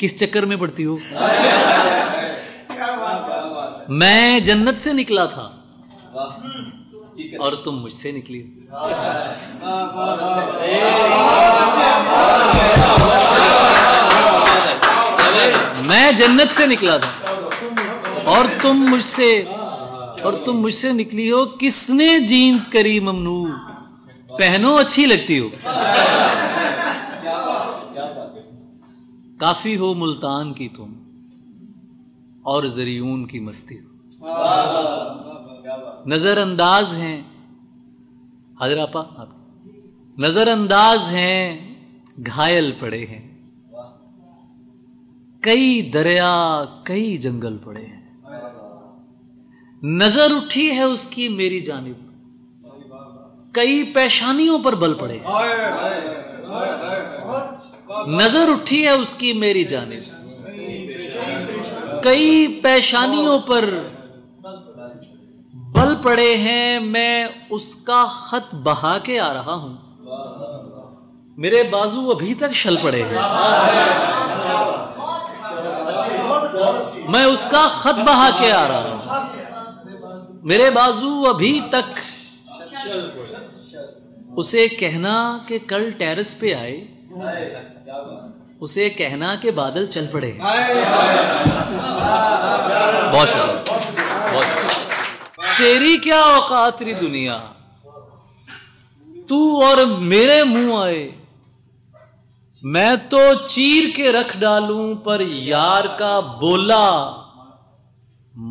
किस चक्कर में पड़ती हो? मैं जन्नत से निकला था और तुम मुझसे निकली। मैं जन्नत से निकला था और तुम मुझसे निकली हो। किसने जीन्स करी ममनू, पहनो अच्छी लगती हो। काफी हो मुल्तान की तुम और जरियून की मस्ती हो। नजर अंदाज हैं हाजरापा, नजर अंदाज हैं, घायल पड़े हैं। कई दरिया कई जंगल पड़े हैं। नजर उठी है उसकी मेरी जानिब, कई पेशानियों पर बल पड़े हैं। नजर उठी है उसकी मेरी जानिब, कई पेशानियों पर बल पड़े हैं। मैं उसका खत बहा के आ रहा हूं, मेरे बाजू अभी तक शल पड़े हैं। मैं उसका खत बहा के आ रहा हूं, मेरे बाजू अभी तक। उसे कहना कि कल टेरेस पे आए, उसे कहना कि बादल चल पड़े। बहुत शुक्रिया। तेरी क्या औकात तेरी दुनिया, तू और मेरे मुंह आए। मैं तो चीर के रख डालूं पर यार का बोला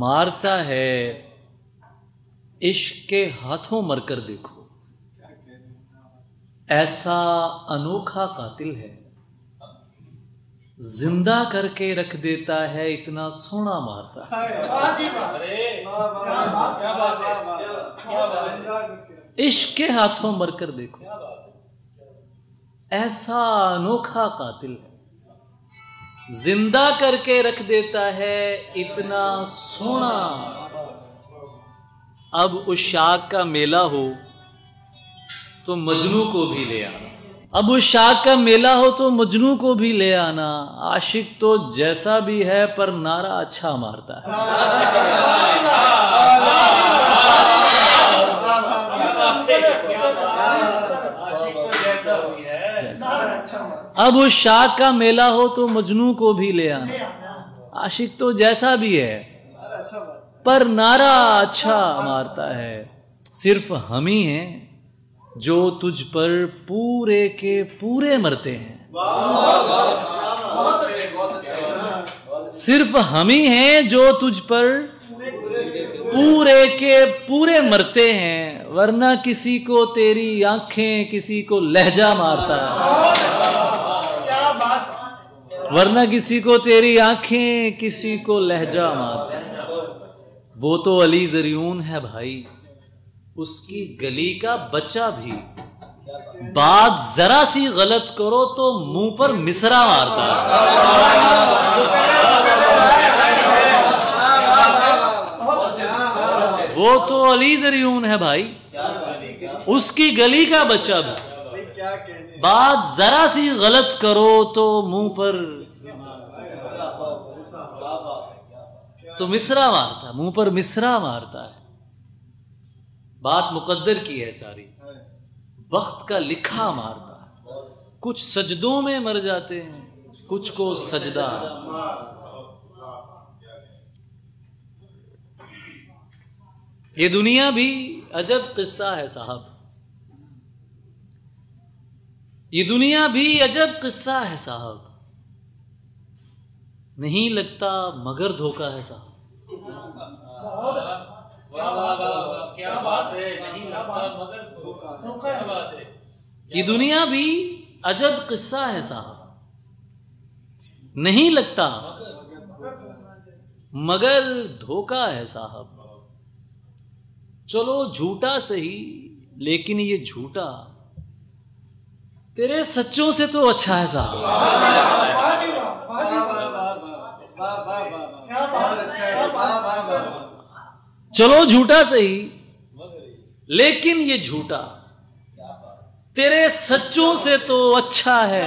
मारता है। इश्क के हाथों मरकर देखो, ऐसा अनोखा कातिल है, जिंदा करके रख देता है, इतना सोना मारता है। इश्क के हाथों मरकर देखो, ऐसा अनोखा कातिल है, जिंदा करके रख देता है, इतना सोना। अब उस शाख का मेला हो तो मजनू को भी ले आना। अब उस शाख का मेला हो तो मजनू को भी ले आना। आशिक तो जैसा भी है पर नारा अच्छा मारता है। अब उस शाख का मेला हो तो मजनू को भी ले आना। आशिक तो जैसा भी है पर नारा अच्छा मारता है। सिर्फ हम ही हैं जो तुझ पर पूरे के पूरे मरते हैं। सिर्फ हम ही हैं जो तुझ पर पूरे के पूरे मरते हैं, वरना किसी को तेरी आंखें किसी को लहजा मारता है। वरना किसी को तेरी आंखें किसी को लहजा मारता है। वो तो अली जरियून है भाई, उसकी गली का बच्चा भी बात जरा सी गलत करो तो मुंह पर मिसरा मारता है। वो तो अली जरियून है भाई, उसकी गली का बच्चा भी बात जरा सी गलत करो तो मुंह पर तो मिसरा मारता है, मुंह पर मिसरा मारता है। बात मुकद्दर की है सारी, वक्त का लिखा मारता है। कुछ सजदों में मर जाते हैं, कुछ को सजदा। ये दुनिया भी अजब किस्सा है साहब, ये दुनिया भी अजब किस्सा है साहब। नहीं लगता मगर धोखा है साहब। क्या बात है, नहीं लगता मगर धोखा है। ये दुनिया भी अजब किस्सा है साहब, नहीं लगता मगर धोखा है साहब। चलो झूठा सही, लेकिन ये झूठा तेरे सच्चों से तो अच्छा है साहब। चलो झूठा सही, लेकिन ये झूठा तेरे सच्चों से तो अच्छा है।